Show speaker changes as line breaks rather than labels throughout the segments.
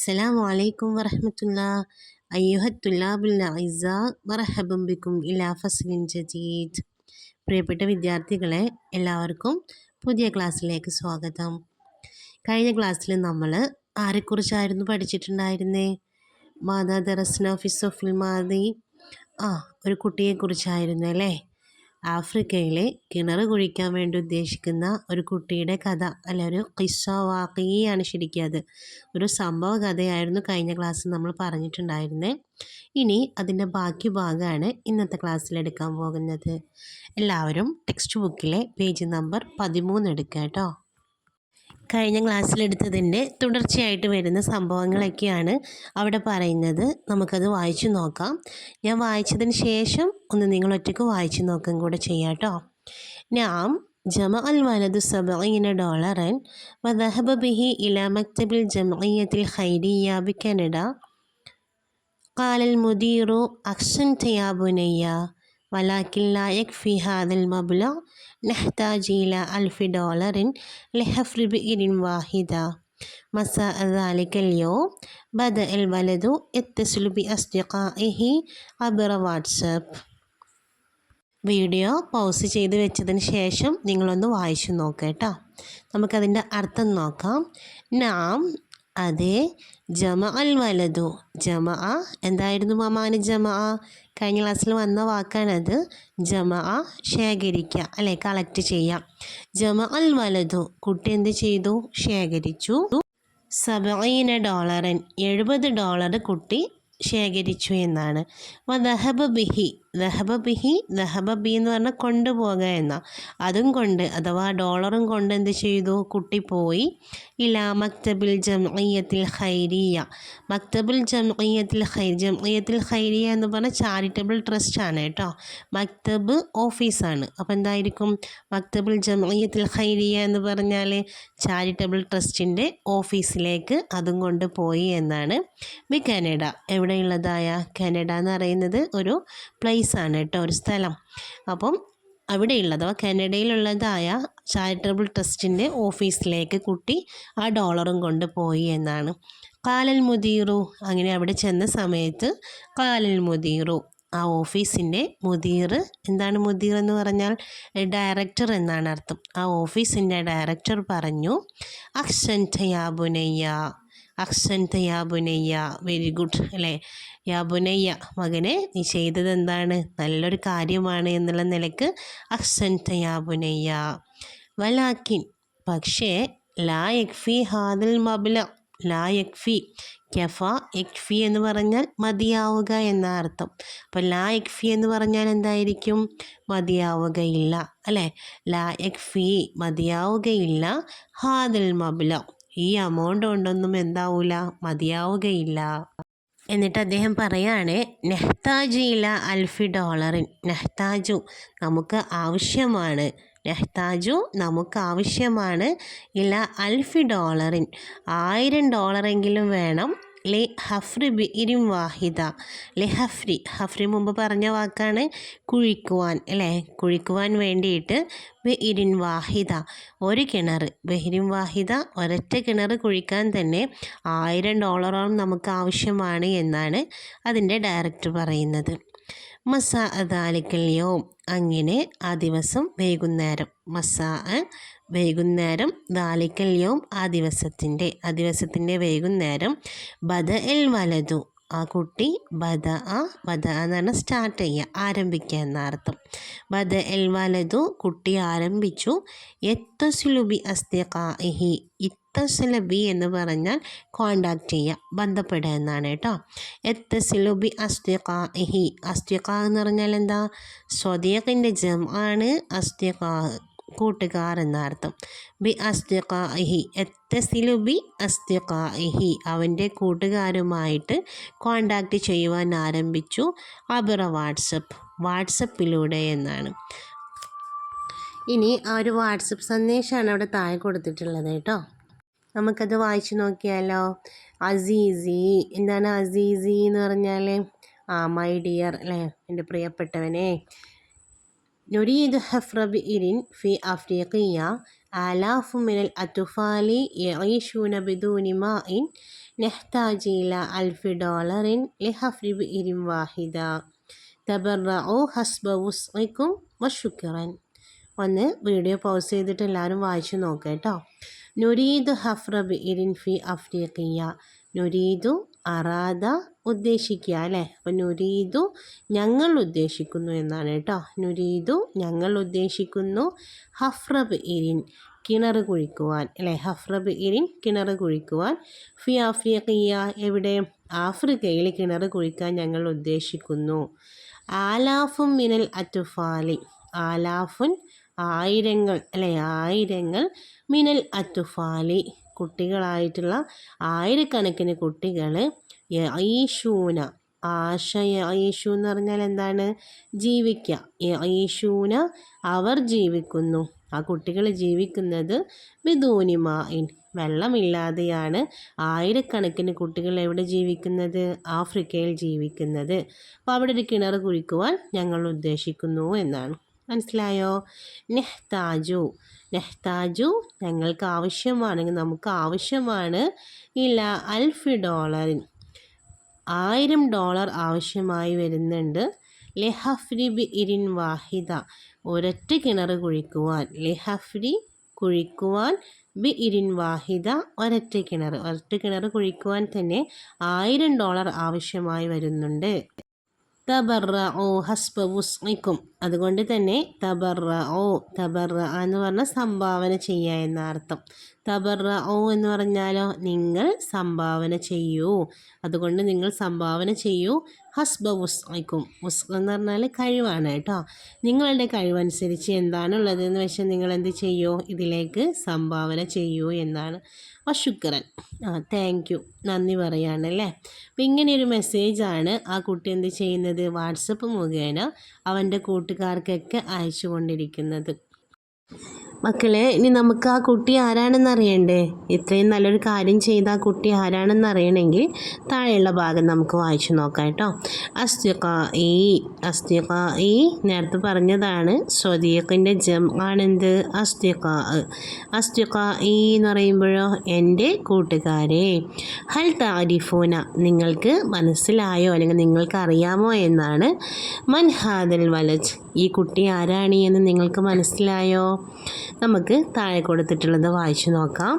السلام عليكم ورحمة الله أيها الطلاب الأعزاء مرحبا بكم إلى فصل جديد. പ്രിയപ്പെട്ട വിദ്യാർത്ഥികളെ, എല്ലാവർക്കും പുതിയ ക്ലാസ്സിലേക്ക് സ്വാഗതം. കഴിഞ്ഞ ക്ലാസ്സിൽ നമ്മൾ ആരെക്കുറിച്ചായിരുന്നു പഠിച്ചിട്ടുണ്ടായിരുന്നേ? മാതാ ദറസ്ന ഫി സഫിൽ മാദി, ഒരു കുട്ടിയെക്കുറിച്ചായിരുന്നു അല്ലേ? ആഫ്രിക്കയിലെ കിണർ കുഴിക്കാൻ വേണ്ടി ഉദ്ദേശിക്കുന്ന ഒരു കുട്ടിയുടെ കഥ, അല്ലെ, ഒരു ഖിസ്സ വാഖിയാണ് ശരിക്കും. അത് ഒരു സംഭവ കഥയായിരുന്നു കഴിഞ്ഞ ക്ലാസ്സിൽ നമ്മൾ പറഞ്ഞിട്ടുണ്ടായിരുന്നത്. ഇനി അതിൻ്റെ ബാക്കി ഭാഗമാണ് ഇന്നത്തെ ക്ലാസ്സിൽ എടുക്കാൻ പോകുന്നത്. എല്ലാവരും ടെക്സ്റ്റ് ബുക്കിലെ പേജ് നമ്പർ 13 എടുക്കുക കേട്ടോ. കഴിഞ്ഞ ക്ലാസ്സിലെടുത്തതിൻ്റെ തുടർച്ചയായിട്ട് വരുന്ന സംഭവങ്ങളൊക്കെയാണ് അവിടെ പറയുന്നത്. നമുക്കത് വായിച്ചു നോക്കാം. ഞാൻ വായിച്ചതിന് ശേഷം ഒന്ന് നിങ്ങൾ ഒറ്റയ്ക്ക് വായിച്ചു നോക്കുകയും കൂടെ ചെയ്യാം കേട്ടോ. നാം جمع الولد $70 وذهب به إلى مكتب الجمعية الخيرية بكندا. قال المدير أحسنت يا بني ولكن لا يكفي هذا المبلغ، نحتاج إلى $1000 لحفر بئر واحدة. مساء ذلك اليوم بدأ الولد يتصل بأصدقائه عبر واتساب. വീഡിയോ പൗസ് ചെയ്ത് വെച്ചതിന് ശേഷം നിങ്ങളൊന്ന് വായിച്ചു നോക്കുക കേട്ടോ. നമുക്കതിൻ്റെ അർത്ഥം നോക്കാം. നാം, അതെ, ജമ അൽ വലതു, ജമ എന്തായിരുന്നു മാമാന്? ജമ കഴിഞ്ഞ ക്ലാസ്സിൽ വന്ന വാക്കാണത്. ജമ ശേഖരിക്കുക, അല്ലെ, കളക്ട് ചെയ്യാം. ജമ അൽ വലതു, കുട്ടി എന്ത് ചെയ്തു? ശേഖരിച്ചു. $70, $70 കുട്ടി ശേഖരിച്ചു എന്നാണ്. ദഹബ ബിഹി, ദഹബ ബിഹി, ദഹബ ബി എന്ന് പറഞ്ഞാൽ കൊണ്ടുപോകുക എന്ന, അതും കൊണ്ട് അഥവാ ഡോളറും കൊണ്ട് എന്ത് ചെയ്തു? കുട്ടി പോയി. ഇലാ മക്തബിൽ ജംഇയ്യത്തിൽ ഖൈരിയ, മക്തബുൽ ജംഇയ്യത്തിൽ ഖൈർ, ജംഇയ്യത്തിൽ ഖൈരിയ എന്ന് പറഞ്ഞാൽ ചാരിറ്റബിൾ ട്രസ്റ്റ് ആണ് കേട്ടോ. മക്തബ് ഓഫീസാണ്. അപ്പോൾ എന്തായിരിക്കും? മക്തബുൽ ജംഇയ്യത്തിൽ ഖൈരിയ എന്ന് പറഞ്ഞാൽ ചാരിറ്റബിൾ ട്രസ്റ്റിൻ്റെ ഓഫീസിലേക്ക് അതും കൊണ്ട് പോയി എന്നാണ്. B Canada, എവിടെയുള്ളതായ? കാനഡ എന്ന് പറയുന്നത് ഒരു പ്ലേസ് ആണ് കേട്ടോ, ഒരു സ്ഥലം. അപ്പം അവിടെയുള്ളതോ കാനഡയിലുള്ളതായ ചാരിറ്റബിൾ ട്രസ്റ്റിൻ്റെ ഓഫീസിലേക്ക് കുട്ടി ആ ഡോളറും കൊണ്ട് പോയി എന്നാണ്. കാലൽ മുദീറു, അങ്ങനെ അവിടെ ചെന്ന സമയത്ത് കാലൽ മുദീറു, ആ ഓഫീസിൻ്റെ മുദീർ, എന്താണ് മുദീർ എന്ന് പറഞ്ഞാൽ? ഡയറക്ടർ എന്നാണ് അർത്ഥം. ആ ഓഫീസിൻ്റെ ഡയറക്ടർ പറഞ്ഞു, അഹ്സൻത യാ ബുനയ്യ, അഹ്സൻത യാ ബുനയ്യ, വെരി ഗുഡ്, അല്ലേ? യാ ബുനയ്യ, മകനെ, നീ ചെയ്തത് എന്താണ്? നല്ലൊരു കാര്യമാണ് എന്നുള്ള നിലക്ക് അഹ്സൻത യാ ബുനയ്യ. വലാക്കിൻ, പക്ഷേ, ലാ യക്ഫി ഹാദൽ മബ്ലഗ്, ലാ യക്ഫി, കഫ യക്ഫി എന്ന് പറഞ്ഞാൽ മതിയാവുക എന്ന അർത്ഥം. അപ്പോൾ ലാ യക്ഫി എന്ന് പറഞ്ഞാൽ എന്തായിരിക്കും? മതിയാവുകയില്ല, അല്ലേ? ലാ യക്ഫി, മതിയാവുകയില്ല. ഹാദൽ മബ്ലഗ്, ഈ എമൗണ്ട് കൊണ്ടൊന്നും എന്താവൂല? മതിയാവുകയില്ല. എന്നിട്ട് അദ്ദേഹം പറയാണ്, നെഹ്താജ് ഇല $1000, നെഹ്താജു, നമുക്ക് ആവശ്യമാണ്, നെഹ്താജു, നമുക്ക് ആവശ്യമാണ്, ഇല $1000, $1000 വേണം. ലി ഹഫ്രി ബിഇരിൻ വാഹിദ, ലി ഹഫ്രി, ഹഫ്രി മുമ്പ് പറഞ്ഞ വാക്കാണ്, കുഴിക്കുവാൻ, അല്ലേ? കുഴിക്കുവാൻ വേണ്ടിയിട്ട്. ബിഇരിൻ വാഹിദ, ഒരു കിണർ, ബിഇരിൻ വാഹിദ, ഒരൊറ്റ കിണർ കുഴിക്കാൻ തന്നെ $1000 നമുക്ക് ആവശ്യമാണ് എന്നാണ് അതിൻ്റെ ഡയറക്ടർ പറയുന്നത്. മസാ ദാലിക്കൽ യൗം, അങ്ങനെ ആ ദിവസം വൈകുന്നേരം, മസാ വൈകുന്നേരം, ദാലിക്കൽ യൗം ആ ദിവസത്തിൻ്റെ വൈകുന്നേരം. ബദ എൽ വലതു, ആ കുട്ടി, ബദ എന്ന് പറഞ്ഞാൽ സ്റ്റാർട്ട് ചെയ്യുക, ആരംഭിക്കുക എന്ന അർത്ഥം. ബദ എൽ വലതു, കുട്ടി ആരംഭിച്ചു. യത്തസ്ലുബി അസ്തിഖാഇഹി, ഇത്തസ്ലബി എന്ന് പറഞ്ഞാൽ കോണ്ടാക്ട് ചെയ്യുക, ബന്ധപ്പെടുക എന്നാണ് കേട്ടോ. എത്തസ്ലുബി അസ്തിഖാഇഹി, അസ്തിഖാ എന്ന് പറഞ്ഞാൽ എന്താ? സ്വദീഖിൻ്റെ ജം ആണ് അസ്തിഖാ, കൂട്ടുകാർ എന്നർത്ഥം. ബി അസ്തിഖാഇഹി, എത്തസിലു ബി അസ്തിഖാഇഹി, അവൻ്റെ കൂട്ടുകാരുമായിട്ട് കോണ്ടാക്ട് ചെയ്യുവാൻ ആരംഭിച്ചു. അബറ വാട്സപ്പ്, വാട്സപ്പിലൂടെ എന്നാണ്. ഇനി ആ ഒരു വാട്സപ്പ് സന്ദേശമാണ് അവിടെ താഴെ കൊടുത്തിട്ടുള്ളത് കേട്ടോ. നമുക്കത് വായിച്ചു നോക്കിയാലോ. അസീസി, എന്താണ് അസീസി എന്ന് പറഞ്ഞാൽ? മൈ ഡിയർ, അല്ലേ, എൻ്റെ പ്രിയപ്പെട്ടവനെ. نريد حفر بئر في أفريقيا آلاف من الأطفال يعيشون بدون ماء نحتاج إلى $1000 لحفر بئر واحدة تبرعوا حسب وسعكم وشكرا. ഒന്ന് വീഡിയോ പോസ് ചെയ്തിട്ട് എല്ലാവരും വായിച്ചു നോക്കാം കേട്ടോ. നുരീദു ഹഫ്ര ബിഇരിൻ ഫി അഫ്രീഖിയ. നുരീദു അറാദ ഉദ്ദേശിക്കുക അല്ലേ. അപ്പോൾ നുരീദു ഞങ്ങൾ ഉദ്ദേശിക്കുന്നു എന്നാണ് കേട്ടോ. നുരീദു ഞങ്ങൾ ഉദ്ദേശിക്കുന്നു. ഹഫ്ര ബിഇരിൻ കിണർ കുഴിക്കുവാൻ അല്ലേ. ഹഫ്ര ബിഇരിൻ കിണർ കുഴിക്കുവാൻ. ഫി അഫ്രീഖിയ എവിടെ, ആഫ്രിക്കയിൽ കിണർ കുഴിക്കാൻ ഞങ്ങൾ ഉദ്ദേശിക്കുന്നു. ആലാഫും മിനൽ അറ്റുഫാലി. ആലാഫുൻ ആയിരങ്ങൾ അല്ലേ, ആയിരങ്ങൾ. മിനൽ അറ്റുഫാലി കുട്ടികളായിട്ടുള്ള ആയിരക്കണക്കിന് കുട്ടികൾ. യഈഷൂന യഈഷു എന്ന് പറഞ്ഞാൽ എന്താണ്, ജീവിക്കുക. യഈഷൂന അവർ ജീവിക്കുന്നു, ആ കുട്ടികൾ ജീവിക്കുന്നത്. ബിദൂനി മാഇൻ വെള്ളമില്ലാതെയാണ് ആയിരക്കണക്കിന് കുട്ടികൾ എവിടെ ജീവിക്കുന്നത്, ആഫ്രിക്കയിൽ ജീവിക്കുന്നത്. അപ്പോൾ അവിടെ ഒരു കിണർ കുഴിക്കുവാൻ ഞങ്ങൾ ഉദ്ദേശിക്കുന്നു എന്നാണ്. മനസ്സിലായോ? നെഹ്താജു നെഹ്താജു ഞങ്ങൾക്ക് ആവശ്യമാണെങ്കിൽ, നമുക്ക് ആവശ്യമാണ്. ഇല്ല $1000 $1000 ആവശ്യമായി വരുന്നുണ്ട്. ലെഹഫ്രി ബിഇരിൻ വാഹിദ ഒരൊറ്റ കിണർ കുഴിക്കുവാൻ. ലെഹഫ്രി കുഴിക്കുവാൻ, ബിഇരിൻ വാഹിദ ഒരൊറ്റ കിണർ കുഴിക്കുവാൻ തന്നെ $1000 ആവശ്യമായി വരുന്നുണ്ട്. തബറഉ ഹസ്ബ വുസ്ഇക്കും അതുകൊണ്ട് തന്നെ തബറഉ എന്ന് പറഞ്ഞാൽ സംഭാവന ചെയ്യുക എന്ന അർത്ഥം. തബറഉ എന്ന് പറഞ്ഞാലോ നിങ്ങൾ സംഭാവന ചെയ്യൂ, അതുകൊണ്ട് നിങ്ങൾ സംഭാവന ചെയ്യൂ. ഹസ്ബ വുസ്ഇക്കും വുസ് എന്ന് പറഞ്ഞാൽ കഴിവാണ് കേട്ടോ. നിങ്ങളുടെ കഴിവനുസരിച്ച് എന്താണുള്ളത് എന്ന് വെച്ചാൽ നിങ്ങൾ എന്ത് ചെയ്യൂ, ഇതിലേക്ക് സംഭാവന ചെയ്യൂ എന്നാണ്. ശുക്രൻ താങ്ക് യു നന്ദി പറയാണല്ലേ. അപ്പം ഇങ്ങനെയൊരു മെസ്സേജാണ് ആ കുട്ടി എന്ത് ചെയ്യുന്നത്, വാട്സപ്പ് മുഖേന അവൻ്റെ കൂട്ടുകാർക്കൊക്കെ അയച്ചു കൊണ്ടിരിക്കുന്നത്. മക്കളെ, ഇനി നമുക്ക് ആ കുട്ടി ആരാണെന്ന് അറിയണ്ടേ? ഇത്രയും നല്ലൊരു കാര്യം ചെയ്ത ആ കുട്ടി ആരാണെന്ന് അറിയണമെങ്കിൽ താഴെയുള്ള ഭാഗം നമുക്ക് വായിച്ചു നോക്കാം കേട്ടോ. അസ്തിഖാഇ നേരത്തെ പറഞ്ഞതാണ്. സ്വദീഖിൻ്റെ ആണെന്ത്, അസ്തിഖാഇ എന്ന് പറയുമ്പോഴോ എൻ്റെ കൂട്ടുകാരെ. ഹൽ താരിഫൂന നിങ്ങൾക്ക് മനസ്സിലായോ അല്ലെങ്കിൽ നിങ്ങൾക്ക് അറിയാമോ എന്നാണ്. മൻ ഹാദൽ വലജ് ഈ കുട്ടി ആരാണ് എന്ന് നിങ്ങൾക്ക് മനസ്സിലായോ? നമുക്ക് താഴെ കൊടുത്തിട്ടുള്ളത് വായിച്ചു നോക്കാം.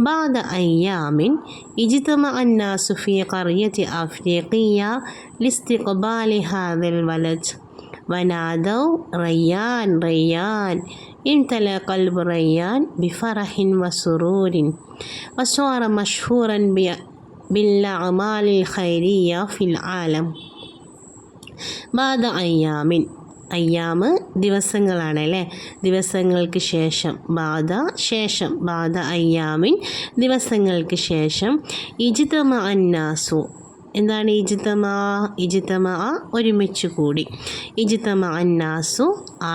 ബാദ അയ്യാമിൻ ഇജ്തമ അന്നാസു ഫീ ഖറിയത്തി അഫ്രീഖിയ ലിസ്തിഖ്ബാലി ഹാദൽ വലജ് വനാദൗ റയ്യാൻ റയ്യാൻ ഇംതല ഖൽബു റയ്യാൻ ബിഫറഹിൻ വസുറൂരിൻ വസ്വാറ മഷ്ഹൂറൻ ബിൽഅമാലിൽ ഖൈരിയ ഫിൽ ആലം. ബാദ അയ്യാമിൻ അയ്യാമ് ദിവസങ്ങളാണ് അല്ലേ. ദിവസങ്ങൾക്ക് ശേഷം ബാദ അയ്യാമിൻ ദിവസങ്ങൾക്ക് ശേഷം. ഇജ്തമ അന്നാസു എന്താണ് ഇജ്തമ ഒരുമിച്ച് കൂടി. ഇജ്തമ അന്നാസു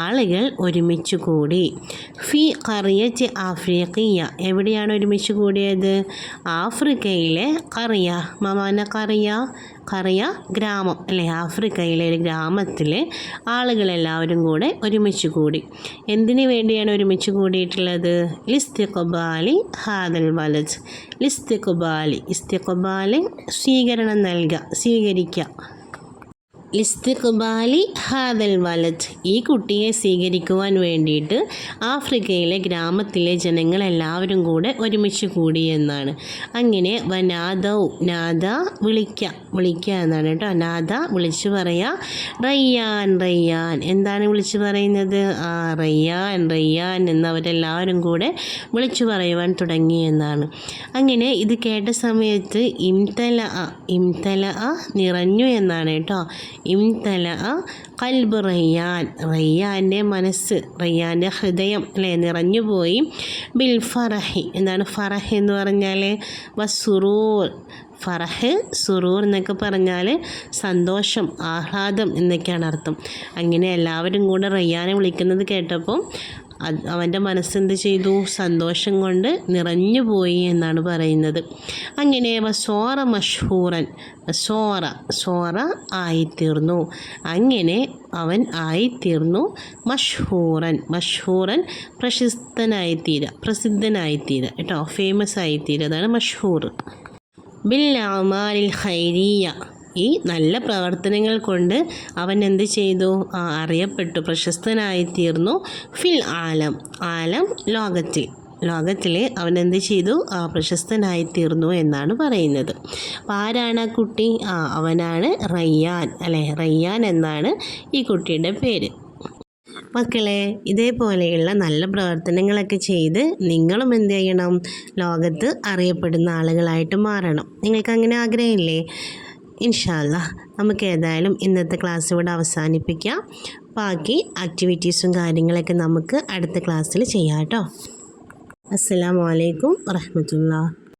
ആളുകൾ ഒരുമിച്ച് കൂടി. ഫി ഖറിയത്തി അഫ്രീഖിയ എവിടെയാണ് ഒരുമിച്ച് കൂടിയത്, ആഫ്രിക്കയിലെ ഖറിയ. മമാന ഖറിയ ഗ്രാമം അല്ലേ. ആഫ്രിക്കയിലെ ഒരു ഗ്രാമത്തിൽ ആളുകളെല്ലാവരും കൂടെ ഒരുമിച്ച് കൂടി. എന്തിനു വേണ്ടിയാണ് ഒരുമിച്ച് കൂടിയിട്ടുള്ളത്? ലിസ്തിഖ്ബാലി ഹാദൽ വലജ്. ഇസ്തിഖ്ബാലി സ്വീകരണം നൽകുക, സ്വീകരിക്കുക. ലിസ്തിഖ്ബാലി ഹാദൽ വലദ് ഈ കുട്ടിയെ സ്വീകരിക്കുവാൻ വേണ്ടിയിട്ട് ആഫ്രിക്കയിലെ ഗ്രാമത്തിലെ ജനങ്ങളെല്ലാവരും കൂടെ ഒരുമിച്ച് കൂടി എന്നാണ്. അങ്ങനെ വനാദൗ നാദ വിളിക്കുക എന്നാണ് കേട്ടോ. നാദ വിളിച്ചു പറയുക. റയ്യാൻ എന്താണ് വിളിച്ചു പറയുന്നത്? റയ്യാൻ എന്നവരെല്ലാവരും കൂടെ വിളിച്ചു പറയുവാൻ തുടങ്ങി എന്നാണ്. അങ്ങനെ ഇത് കേട്ട സമയത്ത് ഇംതല നിറഞ്ഞു എന്നാണ് കേട്ടോ. ഇംതല ഖൽബ് റയ്യാൻ്റെ മനസ്സ്, റയ്യാൻ്റെ ഹൃദയം അല്ലേ നിറഞ്ഞുപോയി. ബിൽ ഫറഹി എന്താണ് ഫറഹ് എന്ന് പറഞ്ഞാൽ? വസുറൂർ. സുറൂർ എന്നൊക്കെ പറഞ്ഞാൽ സന്തോഷം, ആഹ്ലാദം എന്നൊക്കെയാണ് അർത്ഥം. അങ്ങനെ എല്ലാവരും കൂടെ റയ്യാനെ വിളിക്കുന്നത് കേട്ടപ്പോൾ അവൻ്റെ മനസ്സെന്ത് ചെയ്തു? സന്തോഷം കൊണ്ട് നിറഞ്ഞു പോയി എന്നാണ് പറയുന്നത്. അങ്ങനെ വസോറ മഷ്ഹൂറൻ, സോറ ആയിത്തീർന്നു. അങ്ങനെ അവൻ ആയിത്തീർന്നു മഷ്ഹൂറൻ പ്രസിദ്ധനായിത്തീരുക കേട്ടോ, ഫേമസ് ആയിത്തീരുക, അതാണ് മഷ്ഹൂർ. ബിൽ അമാലിൽ ഖൈരിയ, ഈ നല്ല പ്രവർത്തനങ്ങൾ കൊണ്ട് അവൻ എന്ത് ചെയ്തു? അറിയപ്പെട്ടു, പ്രശസ്തനായിത്തീർന്നു. ഫിൽ ആലം ലോകത്തിൽ അവൻ എന്ത് ചെയ്തു? പ്രശസ്തനായിത്തീർന്നു എന്നാണ് പറയുന്നത്. അപ്പോൾ ആരാണ് ആ കുട്ടി? അവനാണ് റയ്യാൻ, അല്ലേ? റയ്യാൻ എന്നാണ് ഈ കുട്ടിയുടെ പേര്. മക്കളെ, ഇതേപോലെയുള്ള നല്ല പ്രവർത്തനങ്ങളൊക്കെ ചെയ്ത് നിങ്ങളും എന്ത് ചെയ്യണം? ലോകത്ത് അറിയപ്പെടുന്ന ആളുകളായിട്ട് മാറണം. നിങ്ങൾക്ക് അങ്ങനെ ആഗ്രഹമില്ലേ? ഇൻഷാ അല്ലാഹ് നമുക്ക് ഏതായാലും ഇന്നത്തെ ക്ലാസ് ഇവിടെ അവസാനിപ്പിക്കാം. ബാക്കി ആക്ടിവിറ്റീസും കാര്യങ്ങളൊക്കെ നമുക്ക് അടുത്ത ക്ലാസ്സിൽ ചെയ്യാം കേട്ടോ. അസ്സലാമു അലൈക്കും വറഹ്മത്തുള്ളാഹി.